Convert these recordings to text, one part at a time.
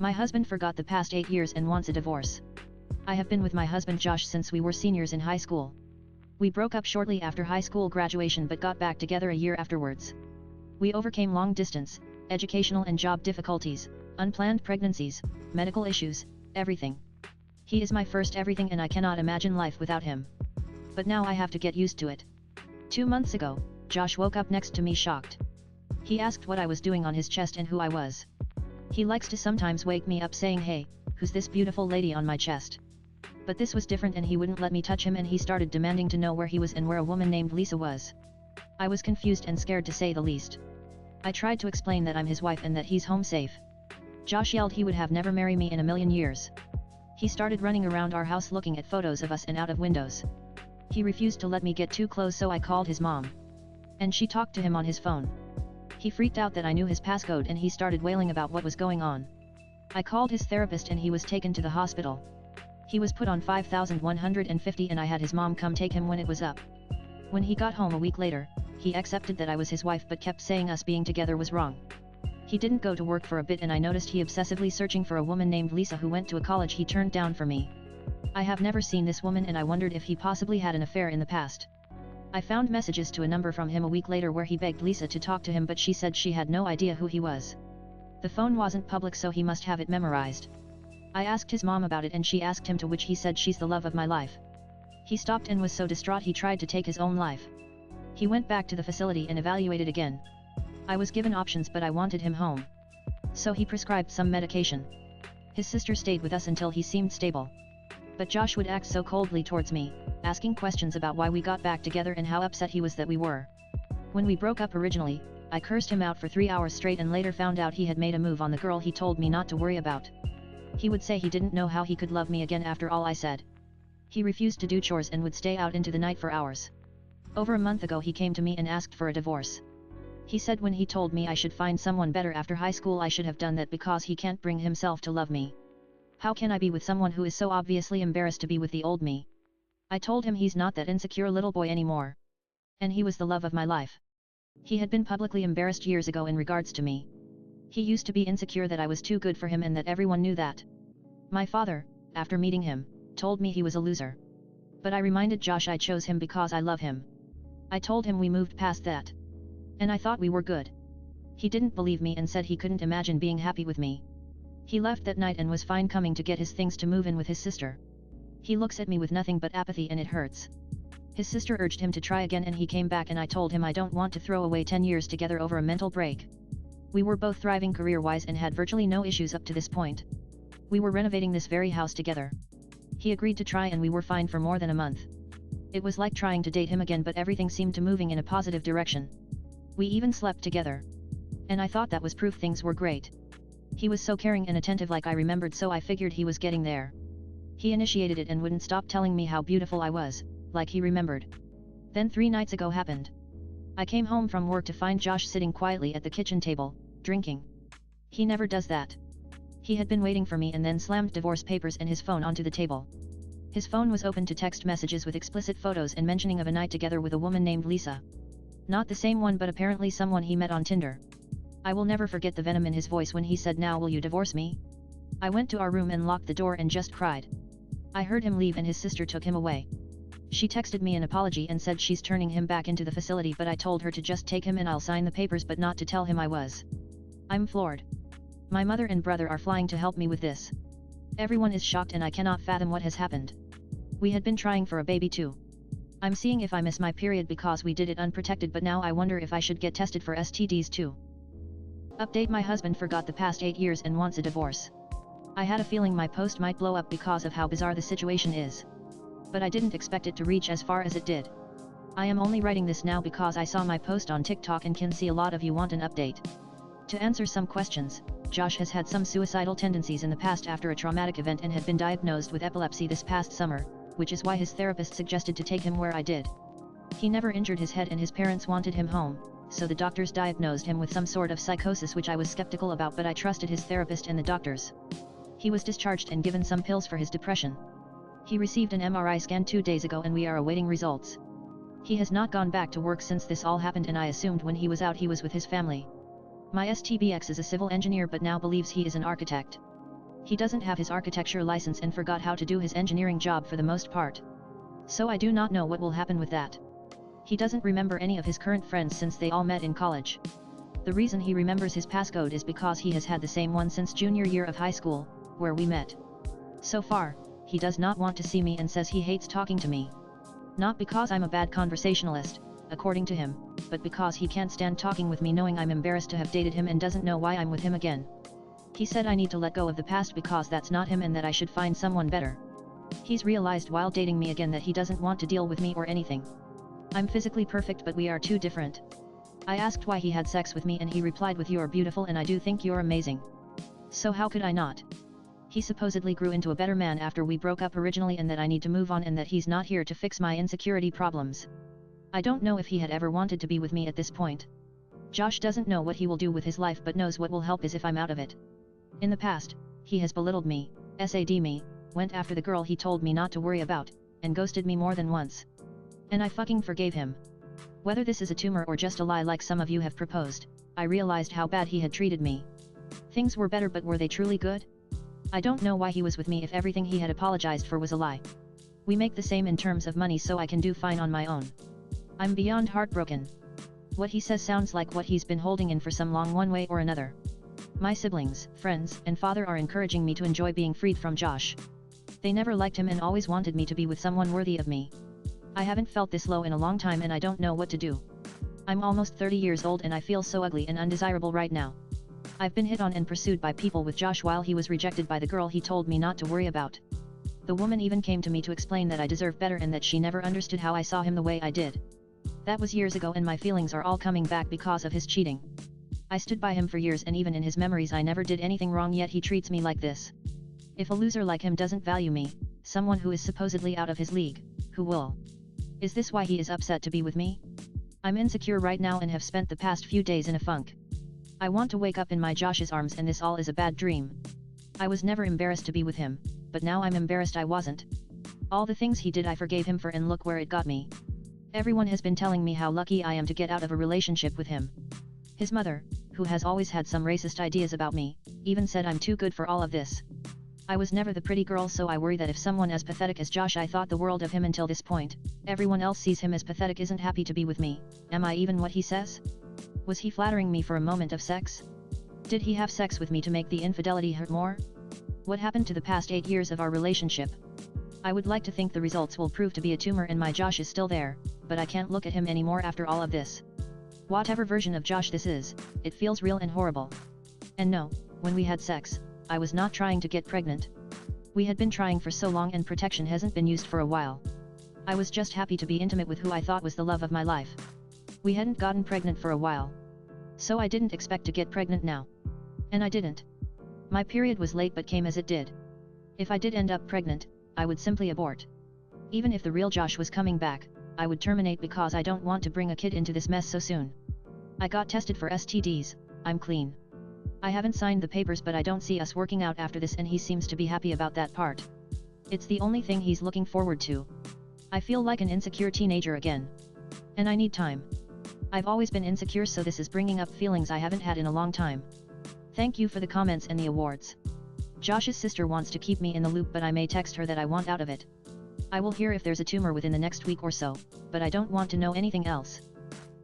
My husband forgot the past 8 years and wants a divorce. I have been with my husband Josh since we were seniors in high school. We broke up shortly after high school graduation but got back together a year afterwards. We overcame long distance, educational and job difficulties, unplanned pregnancies, medical issues, everything. He is my first everything and I cannot imagine life without him. But now I have to get used to it. 2 months ago, Josh woke up next to me shocked. He asked what I was doing on his chest and who I was. He likes to sometimes wake me up saying, "Hey, who's this beautiful lady on my chest?" But this was different and he wouldn't let me touch him and he started demanding to know where he was and where a woman named Lisa was. I was confused and scared to say the least. I tried to explain that I'm his wife and that he's home safe. Josh yelled he would have never married me in a million years. He started running around our house looking at photos of us and out of windows. He refused to let me get too close so I called his mom. And she talked to him on his phone. He freaked out that I knew his passcode and he started wailing about what was going on. I called his therapist and he was taken to the hospital. He was put on 5,150 and I had his mom come take him when it was up. When he got home a week later, he accepted that I was his wife but kept saying us being together was wrong. He didn't go to work for a bit and I noticed he obsessively searching for a woman named Lisa who went to a college he turned down for me. I have never seen this woman and I wondered if he possibly had an affair in the past. I found messages to a number from him a week later where he begged Lisa to talk to him but she said she had no idea who he was. The phone wasn't public so he must have it memorized. I asked his mom about it and she asked him to which he said she's the love of my life. He stopped and was so distraught he tried to take his own life. He went back to the facility and evaluated again. I was given options but I wanted him home. So he prescribed some medication. His sister stayed with us until he seemed stable. But Josh would act so coldly towards me, asking questions about why we got back together and how upset he was that we were. When we broke up originally, I cursed him out for 3 hours straight and later found out he had made a move on the girl he told me not to worry about. He would say he didn't know how he could love me again after all I said. He refused to do chores and would stay out into the night for hours. Over a month ago he came to me and asked for a divorce. He said when he told me I should find someone better after high school I should have done that because he can't bring himself to love me. How can I be with someone who is so obviously embarrassed to be with the old me? I told him he's not that insecure little boy anymore. And he was the love of my life. He had been publicly embarrassed years ago in regards to me. He used to be insecure that I was too good for him and that everyone knew that. My father, after meeting him, told me he was a loser. But I reminded Josh I chose him because I love him. I told him we moved past that. And I thought we were good. He didn't believe me and said he couldn't imagine being happy with me. He left that night and was fine coming to get his things to move in with his sister. He looks at me with nothing but apathy and it hurts. His sister urged him to try again and he came back and I told him I don't want to throw away 10 years together over a mental break. We were both thriving career-wise and had virtually no issues up to this point. We were renovating this very house together. He agreed to try and we were fine for more than a month. It was like trying to date him again but everything seemed to moving in a positive direction. We even slept together. And I thought that was proof things were great. He was so caring and attentive like I remembered so I figured he was getting there. He initiated it and wouldn't stop telling me how beautiful I was, like he remembered. Then 3 nights ago happened. I came home from work to find Josh sitting quietly at the kitchen table, drinking. He never does that. He had been waiting for me and then slammed divorce papers and his phone onto the table. His phone was open to text messages with explicit photos and mentioning of a night together with a woman named Lisa. Not the same one but apparently someone he met on Tinder. I will never forget the venom in his voice when he said, "Now will you divorce me?" I went to our room and locked the door and just cried. I heard him leave and his sister took him away. She texted me an apology and said she's turning him back into the facility but I told her to just take him and I'll sign the papers but not to tell him I was. I'm floored. My mother and brother are flying to help me with this. Everyone is shocked and I cannot fathom what has happened. We had been trying for a baby too. I'm seeing if I miss my period because we did it unprotected but now I wonder if I should get tested for STDs too. Update: my husband forgot the past 8 years and wants a divorce. I had a feeling my post might blow up because of how bizarre the situation is. But I didn't expect it to reach as far as it did. I am only writing this now because I saw my post on TikTok and can see a lot of you want an update. To answer some questions, Josh has had some suicidal tendencies in the past after a traumatic event and had been diagnosed with epilepsy this past summer, which is why his therapist suggested to take him where I did. He never injured his head and his parents wanted him home, so the doctors diagnosed him with some sort of psychosis which I was skeptical about but I trusted his therapist and the doctors. He was discharged and given some pills for his depression. He received an MRI scan 2 days ago and we are awaiting results. He has not gone back to work since this all happened and I assumed when he was out he was with his family. My STBX is a civil engineer but now believes he is an architect. He doesn't have his architecture license and forgot how to do his engineering job for the most part. So I do not know what will happen with that. He doesn't remember any of his current friends since they all met in college. The reason he remembers his passcode is because he has had the same one since junior year of high school, where we met. So far, he does not want to see me and says he hates talking to me. Not because I'm a bad conversationalist, according to him, but because he can't stand talking with me knowing I'm embarrassed to have dated him and doesn't know why I'm with him again. He said I need to let go of the past because that's not him and that I should find someone better. He's realized while dating me again that he doesn't want to deal with me or anything. I'm physically perfect but we are too different. I asked why he had sex with me and he replied with "You're beautiful and I do think you're amazing." So how could I not? He supposedly grew into a better man after we broke up originally and that I need to move on and that he's not here to fix my insecurity problems. I don't know if he had ever wanted to be with me at this point. Josh doesn't know what he will do with his life but knows what will help is if I'm out of it. In the past, he has belittled me, SAD me, went after the girl he told me not to worry about, and ghosted me more than once. And I fucking forgave him. Whether this is a tumor or just a lie like some of you have proposed, I realized how bad he had treated me. Things were better but were they truly good? I don't know why he was with me if everything he had apologized for was a lie. We make the same in terms of money so I can do fine on my own. I'm beyond heartbroken. What he says sounds like what he's been holding in for some long one way or another. My siblings, friends, and father are encouraging me to enjoy being freed from Josh. They never liked him and always wanted me to be with someone worthy of me. I haven't felt this low in a long time and I don't know what to do. I'm almost 30 years old and I feel so ugly and undesirable right now. I've been hit on and pursued by people with Josh while he was rejected by the girl he told me not to worry about. The woman even came to me to explain that I deserve better and that she never understood how I saw him the way I did. That was years ago and my feelings are all coming back because of his cheating. I stood by him for years and even in his memories I never did anything wrong yet he treats me like this. If a loser like him doesn't value me, someone who is supposedly out of his league, who will? Is this why he is upset to be with me? I'm insecure right now and have spent the past few days in a funk. I want to wake up in my Josh's arms and this all is a bad dream. I was never embarrassed to be with him, but now I'm embarrassed I wasn't. All the things he did I forgave him for and look where it got me. Everyone has been telling me how lucky I am to get out of a relationship with him. His mother, who has always had some racist ideas about me, even said I'm too good for all of this. I was never the pretty girl so I worry that if someone as pathetic as Josh I thought the world of him until this point, everyone else sees him as pathetic isn't happy to be with me, am I even what he says? Was he flattering me for a moment of sex? Did he have sex with me to make the infidelity hurt more? What happened to the past 8 years of our relationship? I would like to think the results will prove to be a tumor and my Josh is still there, but I can't look at him anymore after all of this. Whatever version of Josh this is, it feels real and horrible. And no, when we had sex, I was not trying to get pregnant. We had been trying for so long and protection hasn't been used for a while. I was just happy to be intimate with who I thought was the love of my life. We hadn't gotten pregnant for a while. So I didn't expect to get pregnant now. And I didn't. My period was late but came as it did. If I did end up pregnant, I would simply abort. Even if the real Josh was coming back, I would terminate because I don't want to bring a kid into this mess so soon. I got tested for STDs, I'm clean. I haven't signed the papers but I don't see us working out after this and he seems to be happy about that part. It's the only thing he's looking forward to. I feel like an insecure teenager again. And I need time. I've always been insecure so this is bringing up feelings I haven't had in a long time. Thank you for the comments and the awards. Josh's sister wants to keep me in the loop but I may text her that I want out of it. I will hear if there's a tumor within the next week or so, but I don't want to know anything else.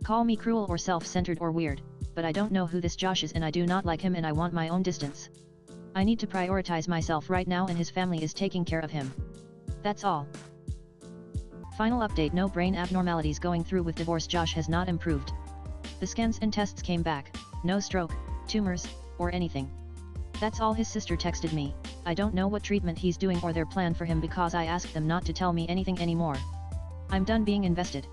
Call me cruel or self-centered or weird, but I don't know who this Josh is and I do not like him and I want my own distance. I need to prioritize myself right now and his family is taking care of him. That's all. Final update: no brain abnormalities going through with divorce. Josh has not improved. The scans and tests came back, no stroke, tumors, or anything. That's all his sister texted me. I don't know what treatment he's doing or their plan for him because I asked them not to tell me anything anymore. I'm done being invested.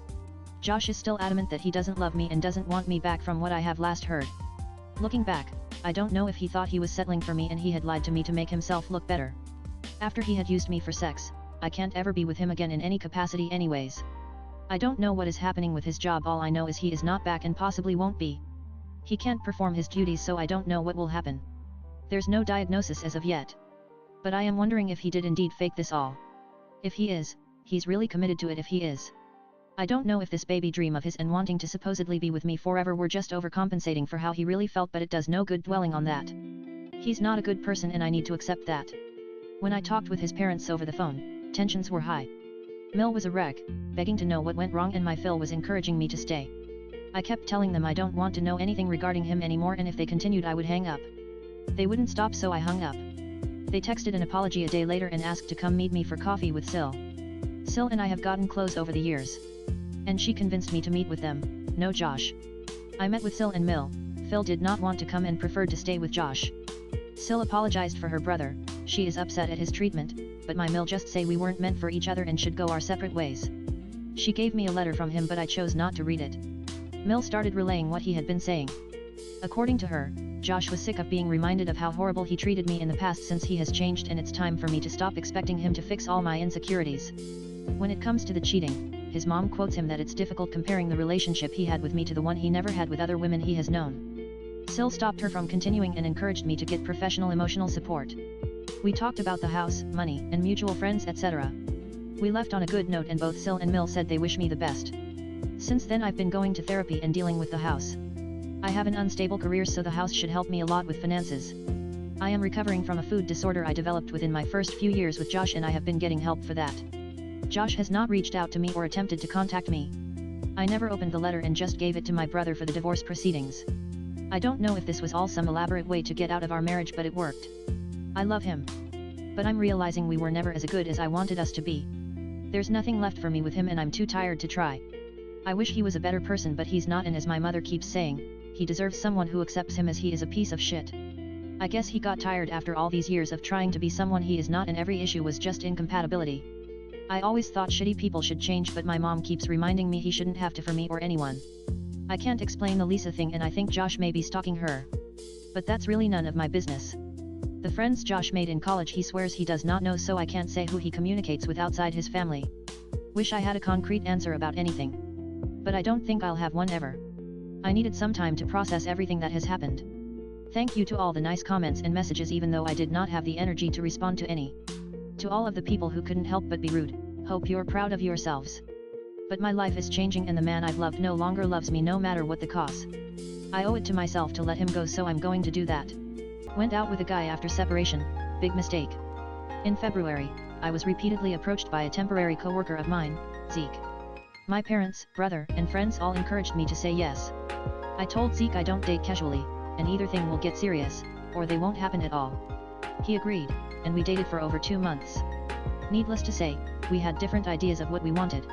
Josh is still adamant that he doesn't love me and doesn't want me back from what I have last heard. Looking back, I don't know if he thought he was settling for me and he had lied to me to make himself look better. After he had used me for sex, I can't ever be with him again in any capacity anyways. I don't know what is happening with his job, all I know is he is not back and possibly won't be. He can't perform his duties so I don't know what will happen. There's no diagnosis as of yet. But I am wondering if he did indeed fake this all. If he is, he's really committed to it if he is. I don't know if this baby dream of his and wanting to supposedly be with me forever were just overcompensating for how he really felt, but it does no good dwelling on that. He's not a good person and I need to accept that. When I talked with his parents over the phone, tensions were high. Mill was a wreck, begging to know what went wrong, and my Phil was encouraging me to stay. I kept telling them I don't want to know anything regarding him anymore, and if they continued I would hang up. They wouldn't stop, so I hung up. They texted an apology a day later and asked to come meet me for coffee with Sil. Sil and I have gotten close over the years. And she convinced me to meet with them, no Josh. I met with Sil and Mill. Phil did not want to come and preferred to stay with Josh. Sil apologized for her brother, she is upset at his treatment, but my Mill just say we weren't meant for each other and should go our separate ways. She gave me a letter from him but I chose not to read it. Mill started relaying what he had been saying. According to her, Josh was sick of being reminded of how horrible he treated me in the past since he has changed, and it's time for me to stop expecting him to fix all my insecurities. When it comes to the cheating, his mom quotes him that it's difficult comparing the relationship he had with me to the one he never had with other women he has known. Sil stopped her from continuing and encouraged me to get professional emotional support. We talked about the house, money, and mutual friends, etc. We left on a good note and both Sil and Mill said they wish me the best. Since then I've been going to therapy and dealing with the house. I have an unstable career, so the house should help me a lot with finances. I am recovering from a food disorder I developed within my first few years with Josh, and I have been getting help for that. Josh has not reached out to me or attempted to contact me. I never opened the letter and just gave it to my brother for the divorce proceedings. I don't know if this was all some elaborate way to get out of our marriage, but it worked. I love him. But I'm realizing we were never as good as I wanted us to be. There's nothing left for me with him and I'm too tired to try. I wish he was a better person, but he's not, and as my mother keeps saying, he deserves someone who accepts him as he is a piece of shit. I guess he got tired after all these years of trying to be someone he is not, and every issue was just incompatibility. I always thought shitty people should change, but my mom keeps reminding me he shouldn't have to for me or anyone. I can't explain the Lisa thing and I think Josh may be stalking her. But that's really none of my business. The friends Josh made in college he swears he does not know, so I can't say who he communicates with outside his family. Wish I had a concrete answer about anything. But I don't think I'll have one ever. I needed some time to process everything that has happened. Thank you to all the nice comments and messages, even though I did not have the energy to respond to any. To all of the people who couldn't help but be rude, hope you're proud of yourselves. But my life is changing and the man I've loved no longer loves me, no matter what the cost. I owe it to myself to let him go, so I'm going to do that. Went out with a guy after separation, big mistake. In February, I was repeatedly approached by a temporary coworker of mine, Zeke. My parents, brother, and friends all encouraged me to say yes. I told Zeke I don't date casually, and either thing will get serious, or they won't happen at all. He agreed, and we dated for over 2 months. Needless to say, we had different ideas of what we wanted.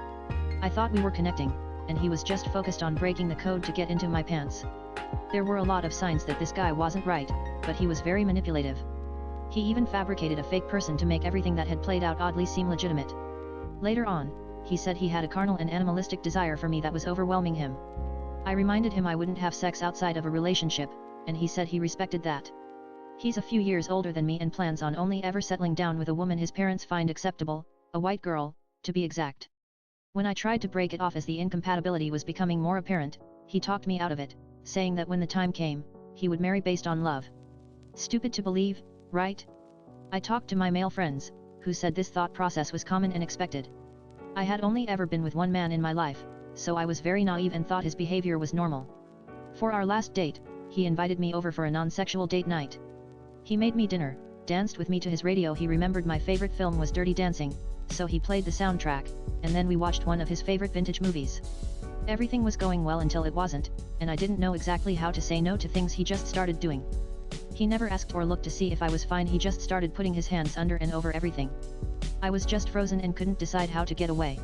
I thought we were connecting, and he was just focused on breaking the code to get into my pants. There were a lot of signs that this guy wasn't right, but he was very manipulative. He even fabricated a fake person to make everything that had played out oddly seem legitimate. Later on, he said he had a carnal and animalistic desire for me that was overwhelming him. I reminded him I wouldn't have sex outside of a relationship, and he said he respected that. He's a few years older than me and plans on only ever settling down with a woman his parents find acceptable, a white girl, to be exact. When I tried to break it off as the incompatibility was becoming more apparent, he talked me out of it, saying that when the time came, he would marry based on love. Stupid to believe, right? I talked to my male friends, who said this thought process was common and expected. I had only ever been with one man in my life, so I was very naive and thought his behavior was normal. For our last date, he invited me over for a non-sexual date night. He made me dinner, danced with me to his radio. He remembered my favorite film was Dirty Dancing, so he played the soundtrack, and then we watched one of his favorite vintage movies. Everything was going well until it wasn't, and I didn't know exactly how to say no to things he just started doing. He never asked or looked to see if I was fine, he just started putting his hands under and over everything. I was just frozen and couldn't decide how to get away.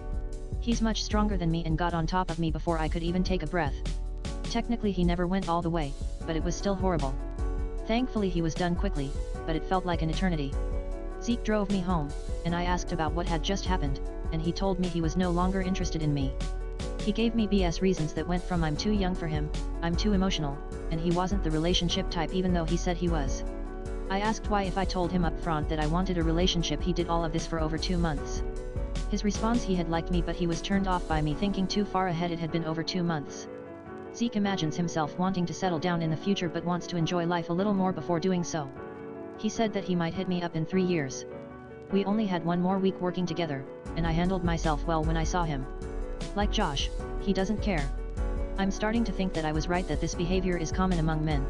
He's much stronger than me and got on top of me before I could even take a breath. Technically he never went all the way, but it was still horrible. Thankfully he was done quickly, but it felt like an eternity. Zeke drove me home, and I asked about what had just happened, and he told me he was no longer interested in me. He gave me BS reasons that went from I'm too young for him, I'm too emotional, and he wasn't the relationship type even though he said he was. I asked why if I told him up front that I wanted a relationship he did all of this for over 2 months. His response, he had liked me but he was turned off by me thinking too far ahead, it had been over 2 months. Zeke imagines himself wanting to settle down in the future but wants to enjoy life a little more before doing so. He said that he might hit me up in 3 years. We only had 1 more week working together, and I handled myself well when I saw him. Like Josh, he doesn't care. I'm starting to think that I was right, that this behavior is common among men.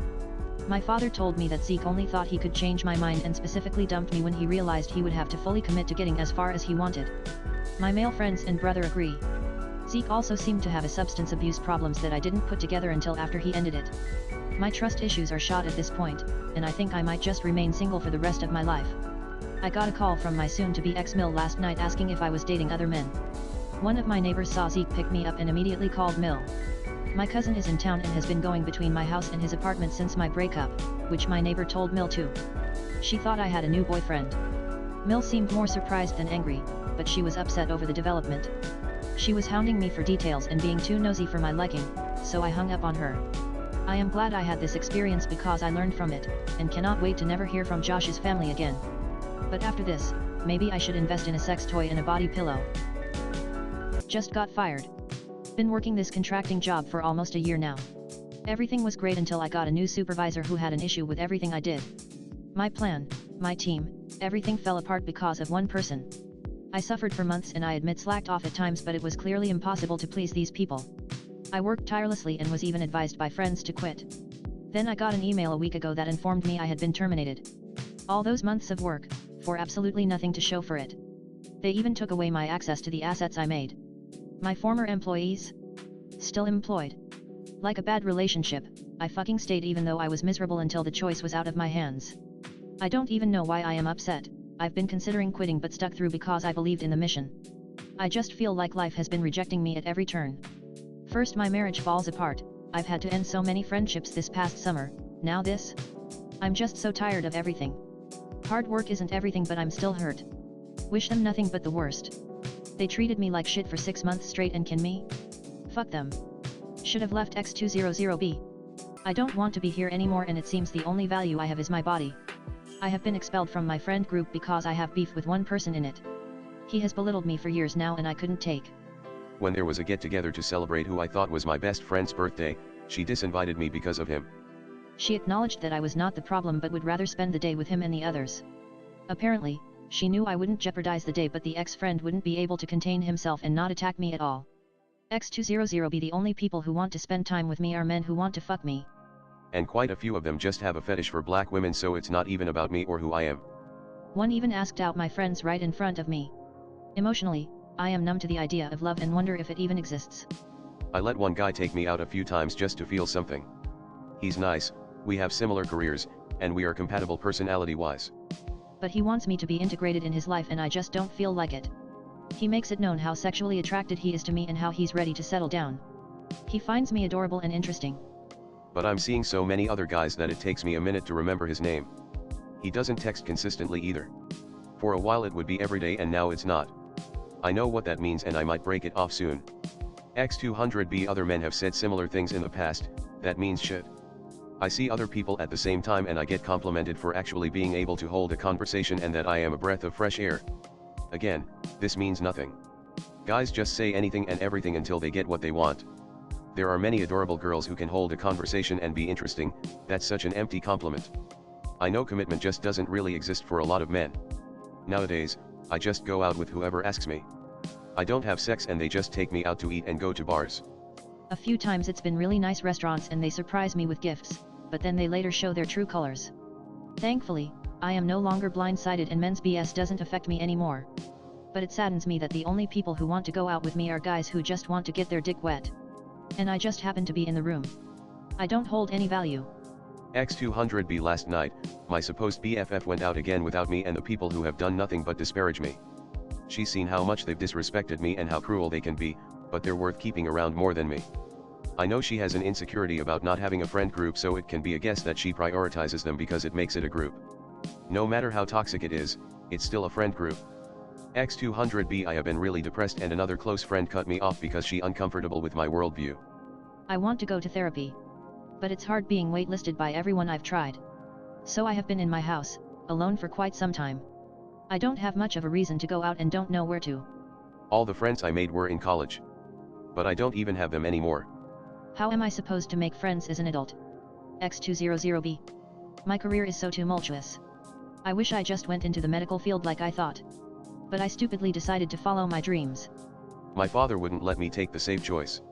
My father told me that Zeke only thought he could change my mind and specifically dumped me when he realized he would have to fully commit to getting as far as he wanted. My male friends and brother agree. Zeke also seemed to have a substance abuse problems that I didn't put together until after he ended it. My trust issues are shot at this point, and I think I might just remain single for the rest of my life. I got a call from my soon-to-be ex-Mill last night asking if I was dating other men. One of my neighbors saw Zeke pick me up and immediately called Mill. My cousin is in town and has been going between my house and his apartment since my breakup, which my neighbor told Mill too. She thought I had a new boyfriend. Mill seemed more surprised than angry, but she was upset over the development. She was hounding me for details and being too nosy for my liking, so I hung up on her. I am glad I had this experience because I learned from it, and cannot wait to never hear from Josh's family again. But after this, maybe I should invest in a sex toy and a body pillow. Just got fired. Been working this contracting job for almost a year now. Everything was great until I got a new supervisor who had an issue with everything I did. My plan, my team, everything fell apart because of one person. I suffered for months and I admit slacked off at times, but it was clearly impossible to please these people. I worked tirelessly and was even advised by friends to quit. Then I got an email a week ago that informed me I had been terminated. All those months of work, for absolutely nothing to show for it. They even took away my access to the assets I made. My former employees? Still employed. Like a bad relationship, I fucking stayed even though I was miserable until the choice was out of my hands. I don't even know why I am upset. I've been considering quitting but stuck through because I believed in the mission. I just feel like life has been rejecting me at every turn. First my marriage falls apart, I've had to end so many friendships this past summer, now this? I'm just so tired of everything. Hard work isn't everything but I'm still hurt. Wish them nothing but the worst. They treated me like shit for 6 months straight and can me? Fuck them. Should have left X200B. I don't want to be here anymore and it seems the only value I have is my body. I have been expelled from my friend group because I have beef with one person in it. He has belittled me for years now and I couldn't take. When there was a get-together to celebrate who I thought was my best friend's birthday, she disinvited me because of him. She acknowledged that I was not the problem but would rather spend the day with him and the others. Apparently, she knew I wouldn't jeopardize the day but the ex-friend wouldn't be able to contain himself and not attack me at all. X200B the only people who want to spend time with me are men who want to fuck me. And quite a few of them just have a fetish for black women, so it's not even about me or who I am. One even asked out my friends right in front of me. Emotionally, I am numb to the idea of love and wonder if it even exists. I let one guy take me out a few times just to feel something. He's nice, we have similar careers, and we are compatible personality-wise. But he wants me to be integrated in his life and I just don't feel like it. He makes it known how sexually attracted he is to me and how he's ready to settle down. He finds me adorable and interesting. But I'm seeing so many other guys that it takes me a minute to remember his name. He doesn't text consistently either. For a while it would be every day and now it's not. I know what that means and I might break it off soon. X200B other men have said similar things in the past, that means shit. I see other people at the same time and I get complimented for actually being able to hold a conversation and that I am a breath of fresh air. Again, this means nothing. Guys just say anything and everything until they get what they want. There are many adorable girls who can hold a conversation and be interesting, that's such an empty compliment. I know commitment just doesn't really exist for a lot of men. Nowadays, I just go out with whoever asks me. I don't have sex and they just take me out to eat and go to bars. A few times it's been really nice restaurants and they surprise me with gifts, but then they later show their true colors. Thankfully, I am no longer blindsided and men's BS doesn't affect me anymore. But it saddens me that the only people who want to go out with me are guys who just want to get their dick wet. And I just happen to be in the room. I don't hold any value. X200B last night, my supposed BFF went out again without me and the people who have done nothing but disparage me. She's seen how much they've disrespected me and how cruel they can be, but they're worth keeping around more than me. I know she has an insecurity about not having a friend group, so it can be a guess that she prioritizes them because it makes it a group. No matter how toxic it is, it's still a friend group. X200B I have been really depressed and another close friend cut me off because she uncomfortable with my worldview. I want to go to therapy. But it's hard being waitlisted by everyone I've tried. So I have been in my house, alone for quite some time. I don't have much of a reason to go out and don't know where to. All the friends I made were in college. But I don't even have them anymore. How am I supposed to make friends as an adult? X200B. My career is so tumultuous. I wish I just went into the medical field like I thought. But I stupidly decided to follow my dreams. My father wouldn't let me take the safe choice.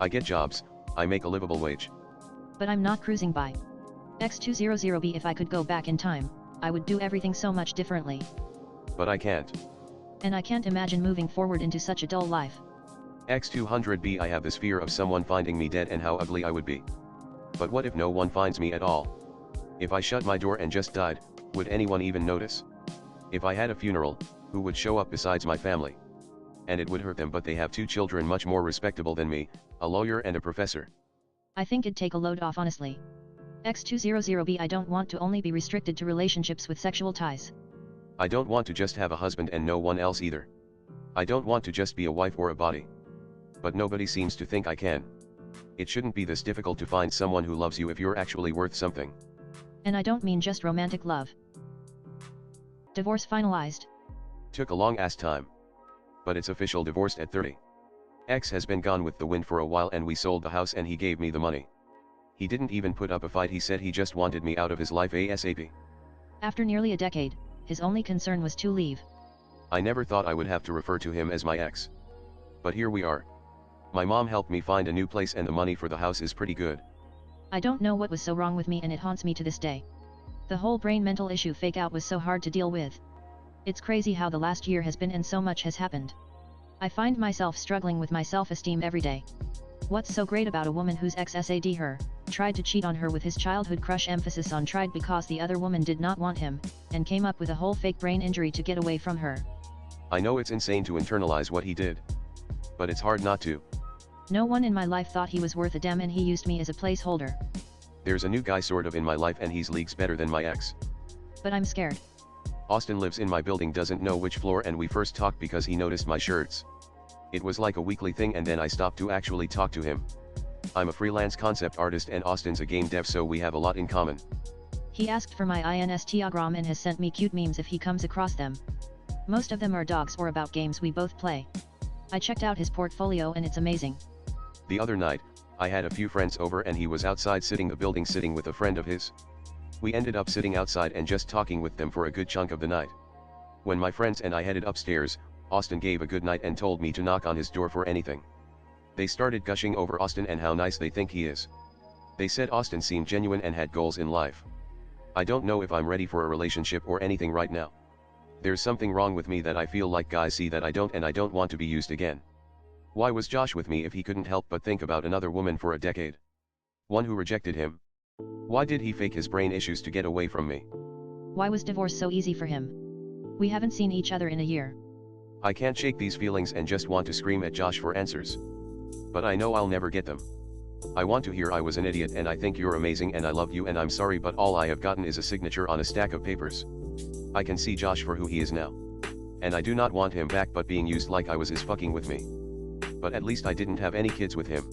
I get jobs, I make a livable wage. But I'm not cruising by. X200B If I could go back in time, I would do everything so much differently. But I can't. And I can't imagine moving forward into such a dull life. X200B I have this fear of someone finding me dead and how ugly I would be. But what if no one finds me at all? If I shut my door and just died, would anyone even notice? If I had a funeral, who would show up besides my family? And it would hurt them, but they have 2 children much more respectable than me, a lawyer and a professor. I think it'd take a load off honestly. X200B I don't want to only be restricted to relationships with sexual ties. I don't want to just have a husband and no one else either. I don't want to just be a wife or a body. But nobody seems to think I can. It shouldn't be this difficult to find someone who loves you if you're actually worth something. And I don't mean just romantic love. Divorce finalized. Took a long ass time. But it's official, divorced at 30. X has been gone with the wind for a while and we sold the house and he gave me the money. He didn't even put up a fight, he said he just wanted me out of his life ASAP. After nearly a decade, his only concern was to leave. I never thought I would have to refer to him as my ex. But here we are. My mom helped me find a new place and the money for the house is pretty good. I don't know what was so wrong with me and it haunts me to this day. The whole brain mental issue fake out was so hard to deal with. It's crazy how the last year has been and so much has happened. I find myself struggling with my self-esteem every day. What's so great about a woman whose ex sad her, tried to cheat on her with his childhood crush, emphasis on tried because the other woman did not want him, and came up with a whole fake brain injury to get away from her. I know it's insane to internalize what he did. But it's hard not to. No one in my life thought he was worth a damn and he used me as a placeholder. There's a new guy sort of in my life and he's leagues better than my ex. But I'm scared. Austin lives in my building, doesn't know which floor, and we first talked because he noticed my shirts. It was like a weekly thing and then I stopped to actually talk to him. I'm a freelance concept artist and Austin's a game dev, so we have a lot in common. He asked for my Instagram and has sent me cute memes if he comes across them. Most of them are dogs or about games we both play. I checked out his portfolio and it's amazing. The other night, I had a few friends over and he was outside sitting with a friend of his. We ended up sitting outside and just talking with them for a good chunk of the night. When my friends and I headed upstairs, Austin gave a good night and told me to knock on his door for anything. They started gushing over Austin and how nice they think he is. They said Austin seemed genuine and had goals in life. I don't know if I'm ready for a relationship or anything right now. There's something wrong with me that I feel like guys see that I don't, and I don't want to be used again. Why was Josh with me if he couldn't help but think about another woman for a decade? One who rejected him. Why did he fake his brain issues to get away from me? Why was divorce so easy for him? We haven't seen each other in a year. I can't shake these feelings and just want to scream at Josh for answers. But I know I'll never get them. I want to hear I was an idiot and I think you're amazing and I love you and I'm sorry, but all I have gotten is a signature on a stack of papers. I can see Josh for who he is now. And I do not want him back, but being used like I was is fucking with me. But at least I didn't have any kids with him.